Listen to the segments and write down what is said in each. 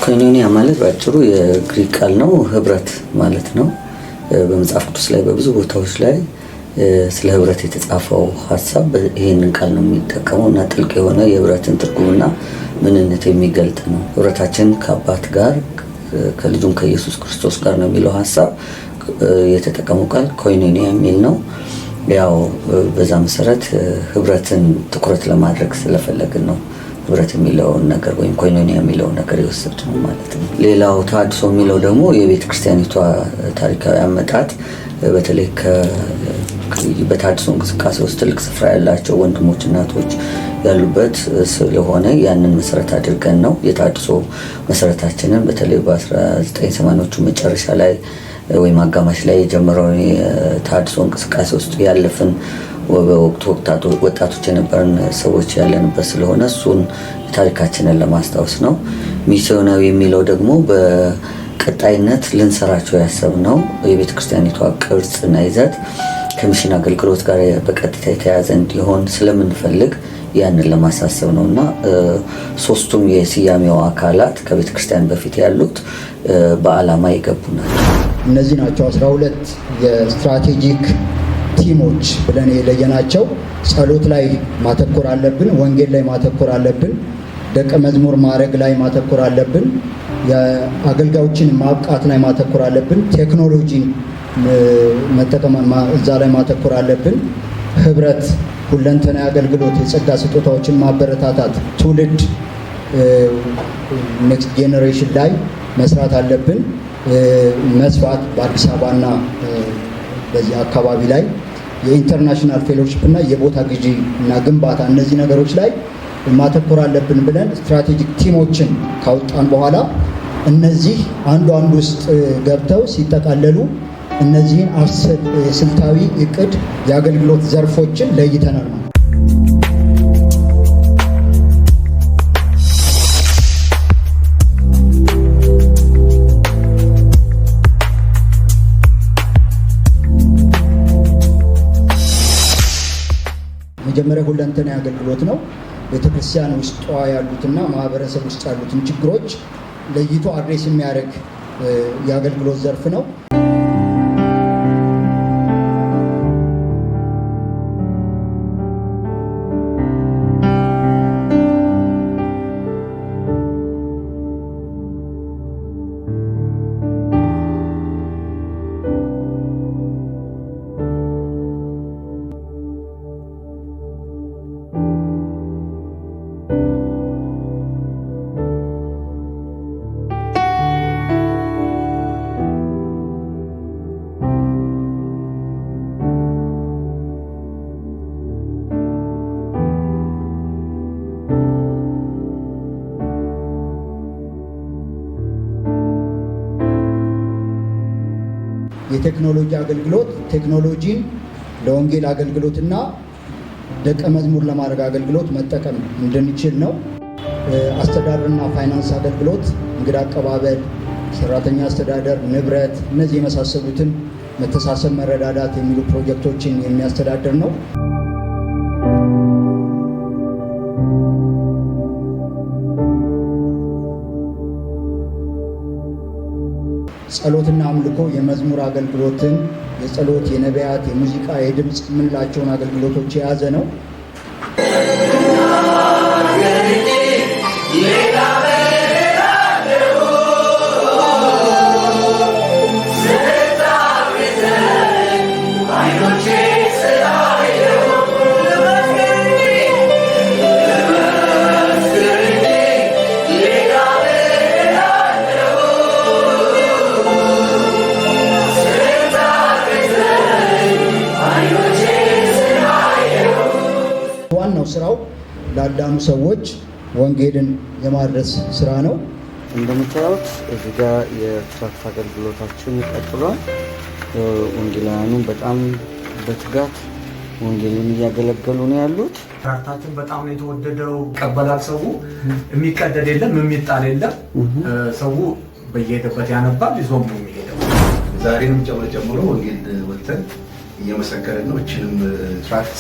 ኮይኖኒያ ማለት ባጭሩ የግሪክ ቃል ነው፣ ህብረት ማለት ነው። በመጽሐፍ ቅዱስ ላይ በብዙ ቦታዎች ላይ ስለ ህብረት የተጻፈው ሐሳብ ይሄንን ቃል ነው የሚጠቀመው እና ጥልቅ የሆነ የህብረትን ትርጉምና ምንነት የሚገልጥ ነው። ህብረታችን ከአባት ጋር ከልጁም ከኢየሱስ ክርስቶስ ጋር ነው የሚለው ሐሳብ የተጠቀመው ቃል ኮይኖኒያ የሚል ነው። ያው በዛ መሰረት ህብረትን ትኩረት ለማድረግ ስለፈለግን ነው ህብረት የሚለውን ነገር ወይም ኮይኖኒያ የሚለውን ነገር የወሰድነው ማለት ነው። ሌላው ተሐድሶ የሚለው ደግሞ የቤተ ክርስቲያኒቷ ታሪካዊ አመጣጥ በተለይ በተሐድሶ እንቅስቃሴ ውስጥ ትልቅ ስፍራ ያላቸው ወንድሞች እናቶች ያሉበት ስለሆነ ያንን መሰረት አድርገን ነው የተሐድሶ መሰረታችንን በተለይ በ1980ዎቹ መጨረሻ ላይ ወይም አጋማሽ ላይ የጀመረው የተሐድሶ እንቅስቃሴ ውስጥ ያለፍን በወቅቱ ወጣቶች የነበርን ሰዎች ያለንበት ስለሆነ እሱን ታሪካችንን ለማስታወስ ነው። ሚስዮናዊ የሚለው ደግሞ በቀጣይነት ልንሰራቸው ያሰብነው የቤተ ክርስቲያኒቷ ቅርጽና ይዘት ከሚሽን አገልግሎት ጋር በቀጥታ የተያያዘ እንዲሆን ስለምንፈልግ ያንን ለማሳሰብ ነው እና ሶስቱም የስያሜው አካላት ከቤተ ክርስቲያን በፊት ያሉት በዓላማ የገቡ ናቸው። እነዚህ ናቸው 12 የስትራቴጂክ ቲሞች ብለን የለየናቸው። ጸሎት ላይ ማተኮር አለብን፣ ወንጌል ላይ ማተኮር አለብን፣ ደቀ መዝሙር ማድረግ ላይ ማተኮር አለብን፣ የአገልጋዮችን ማብቃት ላይ ማተኮር አለብን፣ ቴክኖሎጂን መጠቀም እዛ ላይ ማተኮር አለብን፣ ህብረት፣ ሁለንተናዊ አገልግሎት፣ የጸጋ ስጦታዎችን ማበረታታት፣ ትውልድ ኔክስት ጄኔሬሽን ላይ መስራት አለብን። መስፋት በአዲስ አበባና በዚህ አካባቢ ላይ የኢንተርናሽናል ፌሎሺፕ እና የቦታ ግዢ እና ግንባታ እነዚህ ነገሮች ላይ ማተኮር አለብን ብለን ስትራቴጂክ ቲሞችን ካወጣን በኋላ እነዚህ አንዱ ውስጥ ገብተው ሲጠቃለሉ እነዚህን ስልታዊ እቅድ የአገልግሎት ዘርፎችን ለይተናል ማለት ነው። መጀመሪያ ሁለንተናዊ አገልግሎት ነው። ቤተክርስቲያን ውስጧ ያሉትና ማህበረሰብ ውስጥ ያሉትን ችግሮች ለይቶ አድሬስ የሚያደርግ የአገልግሎት ዘርፍ ነው። የቴክኖሎጂ አገልግሎት ቴክኖሎጂን ለወንጌል አገልግሎትና ደቀ መዝሙር ለማድረግ አገልግሎት መጠቀም እንድንችል ነው። አስተዳደርና ፋይናንስ አገልግሎት፣ እንግዳ አቀባበል፣ ሰራተኛ አስተዳደር፣ ንብረት፣ እነዚህ የመሳሰሉትን መተሳሰብ፣ መረዳዳት የሚሉ ፕሮጀክቶችን የሚያስተዳድር ነው። ጸሎትና አምልኮ የመዝሙር አገልግሎትን፣ የጸሎት፣ የነቢያት፣ የሙዚቃ፣ የድምፅ የምንላቸውን አገልግሎቶች የያዘ ነው። ዋናው ስራው ላዳኑ ሰዎች ወንጌልን የማድረስ ስራ ነው። እንደምታዩት እዚህ ጋር የትራክት አገልግሎታችን ቀጥሏል። ወንጌላውያኑም በጣም በትጋት ወንጌልን እያገለገሉ ነው ያሉት። ትራክታችን በጣም ነው የተወደደው። ይቀበላል ሰው። የሚቀደድ የለም፣ የሚጣል የለም። ሰው በየሄደበት ያነባል፣ ይዞም ነው የሚሄደው። ዛሬንም ጨምሮ ወንጌል ወጥተን እየመሰከረን ነው። እችንም ትራክት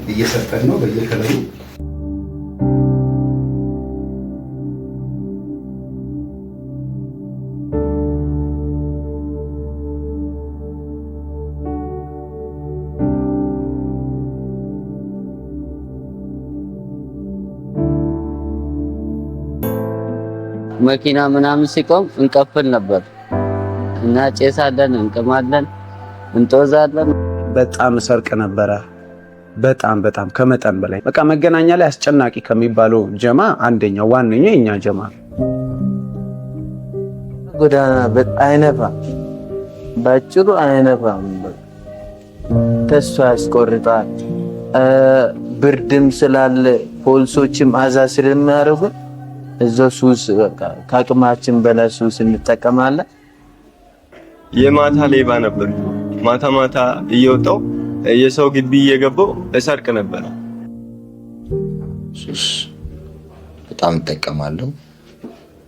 እየሰጠን ነው በየከለሩ። መኪና ምናምን ሲቆም እንቀፍል ነበር እና ጨሳለን፣ እንቅማለን፣ እንጦዛለን። በጣም ሰርቅ ነበረ። በጣም ከመጠን በላይ በቃ መገናኛ ላይ አስጨናቂ ከሚባለው ጀማ አንደኛው ዋነኛው የኛ ጀማ። ጎዳና አይነፋም፣ ባጭሩ አይነፋም። ተስፋ ያስቆርጣል። ብርድም ስላለ ፖሊሶችም አዛ ስለሚያደርጉ እዛው ሱስ በቃ ከአቅማችን በላይ ሱስ እንጠቀማለን። የማታ ሌባ ነበር። ማታ እየወጣው የሰው ግቢ እየገባው እሰርቅ ነበር። ሱስ በጣም እጠቀማለሁ።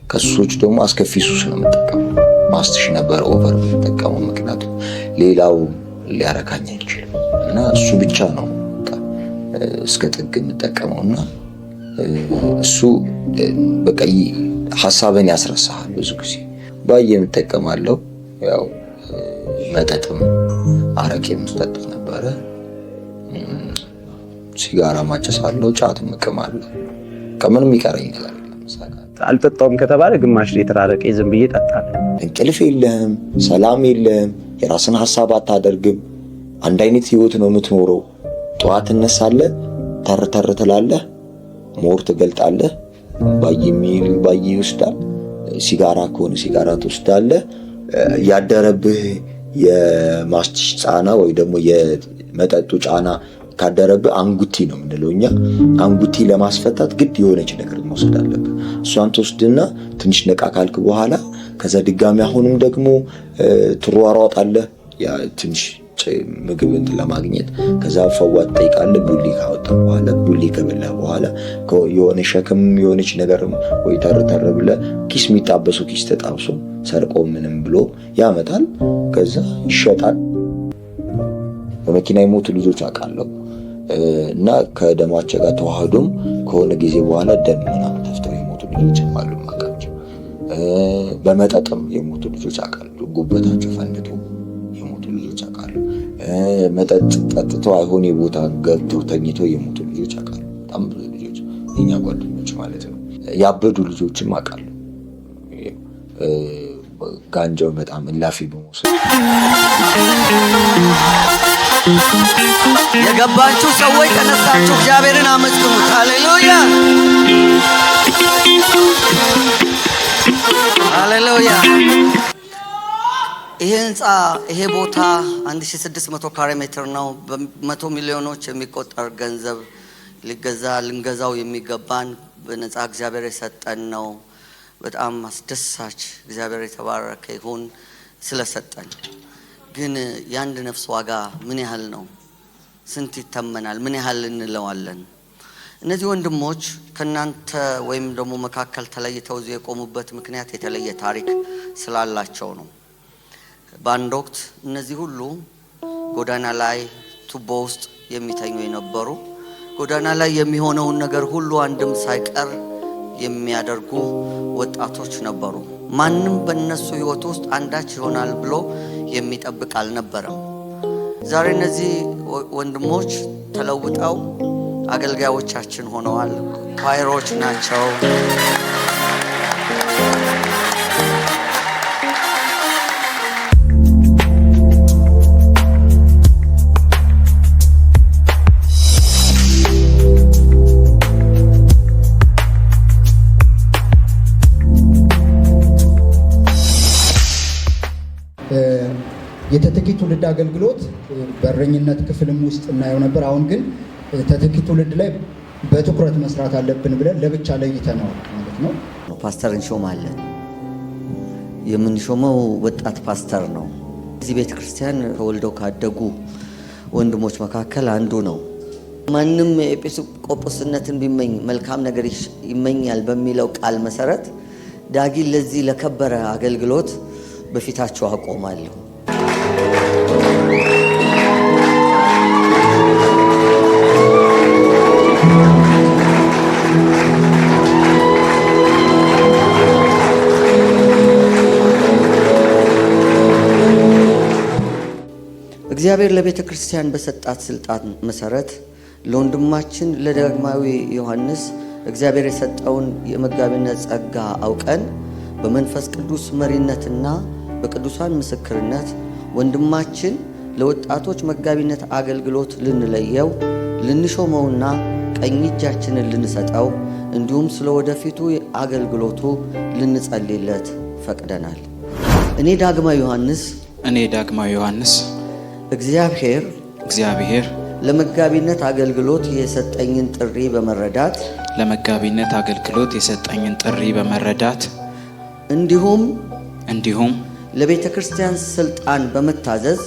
ከሱሶች ደግሞ አስከፊ ሱስ ነው የምጠቀመው። ማስትሽ ነበር ኦቨር የምጠቀመው፣ ምክንያቱም ሌላው ሊያረካኝ አይችልም እና እሱ ብቻ ነው እስከ ጥግ የምጠቀመውና እሱ በቃ ሐሳብን ያስረሳሃል። ብዙ ጊዜ ባየም እጠቀማለሁ። ያው መጠጥም አረቄም ስጠጣ ነበረ። ሲጋራ ማጨሳለሁ፣ ጫትም እቅማለሁ። ከምንም ይቀረኝ ነገር የለም። አልጠጣውም ከተባለ ግማሽ ሊትር አረቄ ዝም ብዬ እጠጣለሁ። እንቅልፍ የለህም፣ ሰላም የለህም፣ የራስን ሐሳብ አታደርግም። አንድ አይነት ህይወት ነው የምትኖረው። ጠዋት ትነሳለህ፣ ተር ትላለህ፣ ሞር ትገልጣለህ። ባይ ይወስዳል። ሲጋራ ከሆነ ሲጋራ ትወስዳለህ። ያደረብህ የማስቲሽ ጫና ወይ ደግሞ የመጠጡ ጫና ካደረብህ አንጉቲ ነው የምንለው እኛ። አንጉቲ ለማስፈታት ግድ የሆነች ነገር መውሰድ አለብህ። እሷን ትወስድና ትንሽ ነቃ ካልክ በኋላ ከዛ ድጋሚ አሁንም ደግሞ ትሯሯጣለህ ያ ትንሽ ምግብ ለማግኘት። ከዛ ፈዋት ጠይቃለህ። ቡሊ ካወጣ በኋላ ቡሊ ከበላ በኋላ የሆነ ሸክም የሆነች ነገር ወይ ተር ብለህ ኪስ የሚጣበሱ ኪስ ተጣብሶ ሰርቆ ምንም ብሎ ያመጣል። ከዛ ይሸጣል። በመኪና የሞቱ ልጆች አውቃለሁ እና ከደማቸው ጋር ተዋህዶም ከሆነ ጊዜ በኋላ ደም ምናምን ተፍተው የሞቱ ልጆች አሉ ማቃቸው። በመጠጥም የሞቱ ልጆች አውቃለሁ። ጉበታቸው ፈንድቶ የሞቱ ልጆች አውቃለሁ። መጠጥ ጠጥተው አይሆን ቦታ ገብተው ተኝተው የሞቱ ልጆች አውቃለሁ። በጣም ብዙ ልጆች የኛ ጓደኞች ማለት ነው። ያበዱ ልጆችም አውቃለሁ። ጋንጃው በጣም እላፊ በመውሰድ የገባችሁ ሰዎች ተነሳችሁ እግዚአብሔርን አመስግኑት። ሃሌሉያ ሃሌሉያ። ይሄ ህንፃ ይሄ ቦታ 1600 ካሬ ሜትር ነው። በ100 ሚሊዮኖች የሚቆጠር ገንዘብ ልንገዛው የሚገባን በነፃ እግዚአብሔር የሰጠን ነው። በጣም አስደሳች፣ እግዚአብሔር የተባረከ ይሁን ስለሰጠን። ግን የአንድ ነፍስ ዋጋ ምን ያህል ነው? ስንት ይተመናል? ምን ያህል እንለዋለን? እነዚህ ወንድሞች ከናንተ ወይም ደግሞ መካከል ተለይተው እዚህ የቆሙበት ምክንያት የተለየ ታሪክ ስላላቸው ነው። በአንድ ወቅት እነዚህ ሁሉ ጎዳና ላይ ቱቦ ውስጥ የሚተኙ የነበሩ፣ ጎዳና ላይ የሚሆነውን ነገር ሁሉ አንድም ሳይቀር የሚያደርጉ ወጣቶች ነበሩ። ማንም በእነሱ ህይወት ውስጥ አንዳች ይሆናል ብሎ የሚጠብቅ አልነበረም። ዛሬ እነዚህ ወንድሞች ተለውጠው አገልጋዮቻችን ሆነዋል። ኳይሮች ናቸው። የተተኪ ትውልድ አገልግሎት በእረኝነት ክፍልም ውስጥ እናየው ነበር። አሁን ግን ተተኪ ትውልድ ላይ በትኩረት መስራት አለብን ብለን ለብቻ ለይተነዋል ማለት ነው። ፓስተር እንሾማለን። የምንሾመው ወጣት ፓስተር ነው። እዚህ ቤተክርስቲያን ተወልደው ካደጉ ወንድሞች መካከል አንዱ ነው። ማንም ኤጲስቆጶስነትን ቢመኝ መልካም ነገር ይመኛል በሚለው ቃል መሰረት ዳጊን ለዚህ ለከበረ አገልግሎት በፊታቸው አቆማለሁ። እግዚአብሔር ለቤተ ክርስቲያን በሰጣት ስልጣን መሰረት ለወንድማችን ለዳግማዊ ዮሐንስ እግዚአብሔር የሰጠውን የመጋቢነት ጸጋ አውቀን በመንፈስ ቅዱስ መሪነትና በቅዱሳን ምስክርነት ወንድማችን ለወጣቶች መጋቢነት አገልግሎት ልንለየው ልንሾመውና ቀኝ እጃችንን ልንሰጠው እንዲሁም ስለ ወደፊቱ አገልግሎቱ ልንጸልይለት ፈቅደናል። እኔ ዳግማዊ ዮሐንስ እግዚአብሔር ለመጋቢነት አገልግሎት የሰጠኝን ጥሪ በመረዳት እንዲሁም ለቤተ ክርስቲያን ስልጣን በመታዘዝ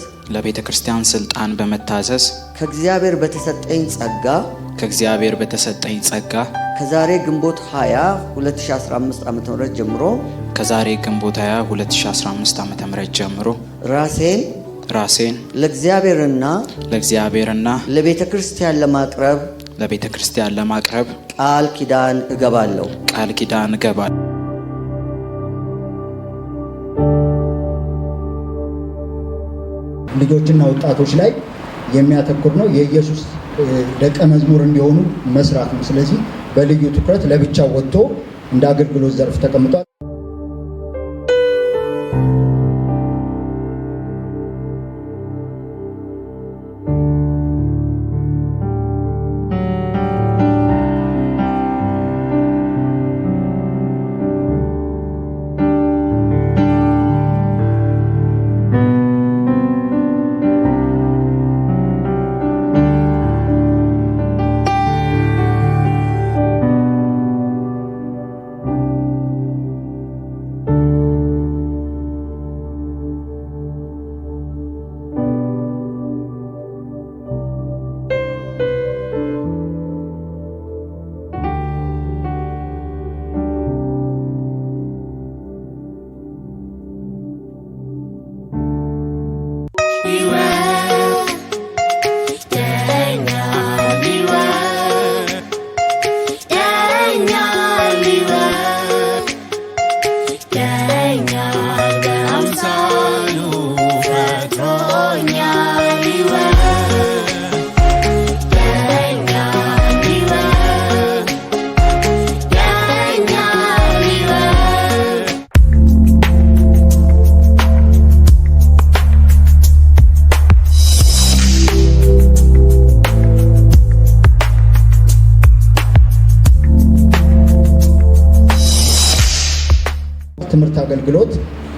ከእግዚአብሔር በተሰጠኝ ጸጋ ከዛሬ ግንቦት 20 2015 ዓ.ም ጀምሮ ራሴን ለእግዚአብሔርና ለቤተ ክርስቲያን ለማቅረብ ቃል ኪዳን እገባለሁ። ልጆችና ወጣቶች ላይ የሚያተኩር ነው። የኢየሱስ ደቀ መዝሙር እንዲሆኑ መስራት ነው። ስለዚህ በልዩ ትኩረት ለብቻው ወጥቶ እንደ አገልግሎት ዘርፍ ተቀምጧል። ትምህርት አገልግሎት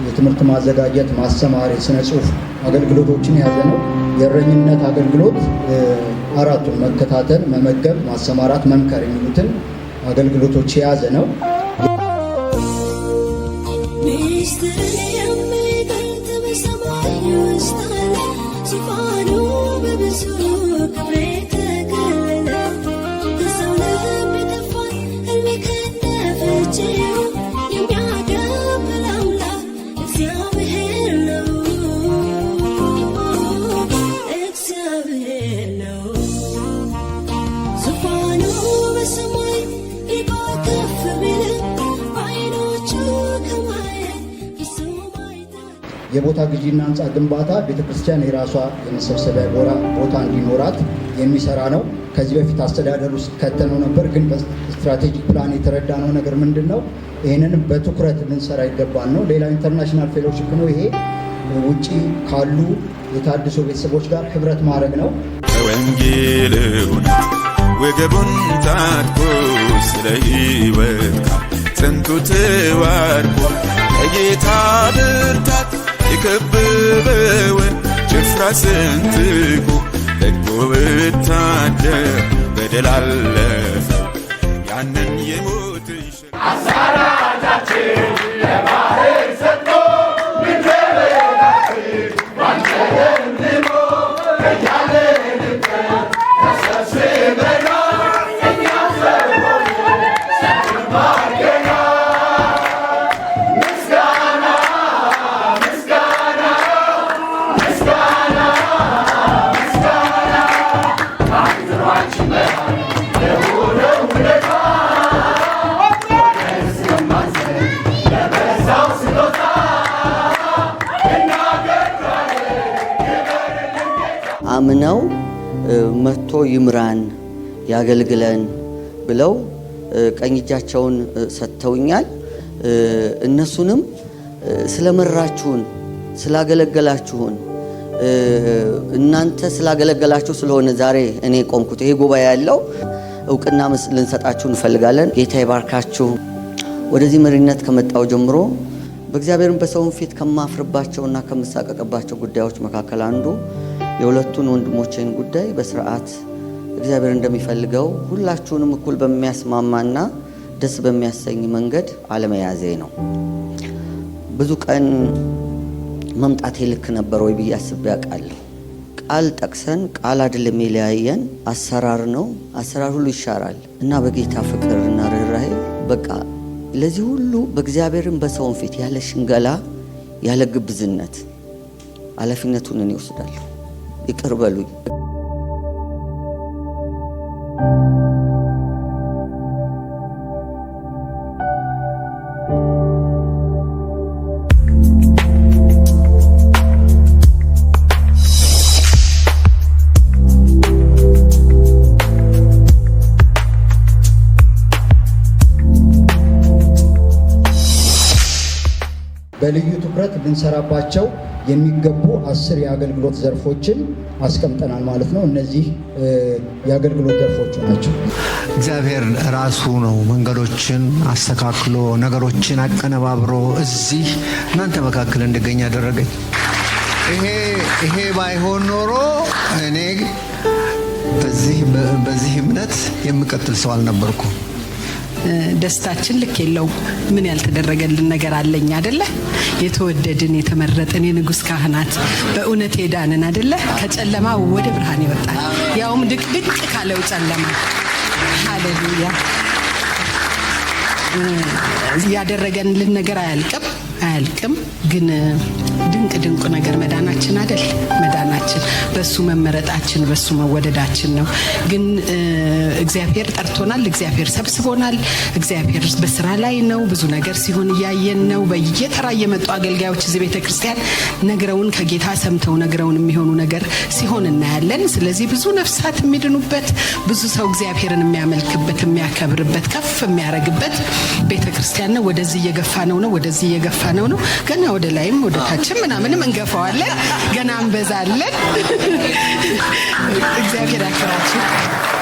የትምህርት ማዘጋጀት፣ ማስተማር፣ የሥነ ጽሑፍ አገልግሎቶችን የያዘ ነው። የእረኝነት አገልግሎት አራቱን መከታተል፣ መመገብ፣ ማሰማራት፣ መምከር የሚሉትን አገልግሎቶች የያዘ ነው። የቦታ ግዢና ህንፃ ግንባታ ቤተክርስቲያን የራሷ የመሰብሰቢያ ቦታ እንዲኖራት የሚሰራ ነው። ከዚህ በፊት አስተዳደር ውስጥ ከተነው ነበር፣ ግን በስትራቴጂክ ፕላን የተረዳነው ነገር ምንድን ነው? ይህንንም በትኩረት ልንሰራ ይገባል ነው። ሌላ ኢንተርናሽናል ፌሎሺፕ ነው። ይሄ ውጪ ካሉ የታድሶ ቤተሰቦች ጋር ህብረት ማድረግ ነው። ወንጌሉን ወገቡን ታጥቆ ስለ ሕይወት ጽንቱ ተዋርቆ የጌታ ብርታት የከበበውን ጭፍራ ሰንጥቆ ደጎ ወታደር በድል አለፈው ያንን የሞት አሳራታችን ለባህር ሰጥቶ ምድረበዳችን ዋንቸደንድሞ ከያለንበት ተሰብስበና እኛ ሰቦን ሰማርገና ምስጋና ምስጋና ምስጋና ምስጋና በአንድሯችን መሃል ለሆነው ውለታ አምነው መጥቶ ይምራን ያገልግለን ብለው ቀኝ እጃቸውን ሰጥተውኛል። እነሱንም ስለመራችሁን ስላገለገላችሁን እናንተ ስላገለገላችሁ ስለሆነ ዛሬ እኔ ቆምኩት ይሄ ጉባኤ ያለው እውቅና ልንሰጣችሁ እንፈልጋለን። ጌታ ይባርካችሁ። ወደዚህ መሪነት ከመጣው ጀምሮ በእግዚአብሔርም በሰውም ፊት ከማፍርባቸውና ከምሳቀቅባቸው ጉዳዮች መካከል አንዱ የሁለቱን ወንድሞቼን ጉዳይ በስርዓት እግዚአብሔር እንደሚፈልገው ሁላችሁንም እኩል በሚያስማማና ደስ በሚያሰኝ መንገድ አለመያዜ ነው። ብዙ ቀን መምጣቴ ልክ ነበር ወይ ብዬ አስቤ አውቃለሁ። ቃል ጠቅሰን ቃል አይደለም የሚለያየን አሰራር ነው። አሰራር ሁሉ ይሻራል እና በጌታ ፍቅርና ርህራሄ በቃ ለዚህ ሁሉ በእግዚአብሔርም በሰውም ፊት ያለ ሽንገላ ያለ ግብዝነት ኃላፊነቱን እኔ ወስዳለሁ። ይቅር በሉኝ። በልዩ ትኩረት ልንሰራባቸው የሚገቡ 10 የአገልግሎት ዘርፎችን አስቀምጠናል ማለት ነው። እነዚህ የአገልግሎት ዘርፎች ናቸው። እግዚአብሔር ራሱ ነው መንገዶችን አስተካክሎ ነገሮችን አቀነባብሮ እዚህ እናንተ መካከል እንድገኝ ያደረገኝ። ይሄ ባይሆን ኖሮ እኔ በዚህ እምነት የምቀጥል ሰው አልነበርኩም። ደስታችን ልክ የለውም። ምን ያልተደረገልን ነገር አለኝ አይደለ? የተወደድን የተመረጥን የንጉስ ካህናት በእውነት ሄዳንን አይደለ? ከጨለማ ወደ ብርሃን ይወጣል፣ ያውም ድቅድቅ ካለው ጨለማ። ሃሌሉያ! ያደረገልን ነገር አያልቅም፣ ግን ድንቅ ነገር መዳናችን አይደል? መዳናችን በሱ መመረጣችን በሱ መወደዳችን ነው። ግን እግዚአብሔር ጠርቶናል፣ እግዚአብሔር ሰብስቦናል፣ እግዚአብሔር በስራ ላይ ነው። ብዙ ነገር ሲሆን እያየን ነው። በየተራ እየመጡ አገልጋዮች እዚህ ቤተክርስቲያን ነግረውን ከጌታ ሰምተው ነግረውን የሚሆኑ ነገር ሲሆን እናያለን። ስለዚህ ብዙ ነፍሳት የሚድኑበት፣ ብዙ ሰው እግዚአብሔርን የሚያመልክበት፣ የሚያከብርበት፣ ከፍ የሚያረግበት ቤተክርስቲያን ነው። ወደዚህ እየገፋ ነው። ገና ወደ ላይም ወደ ታችም ምናምንም እንገፋዋለን፣ ገና እንበዛለን። እግዚአብሔር ያክብራችሁ።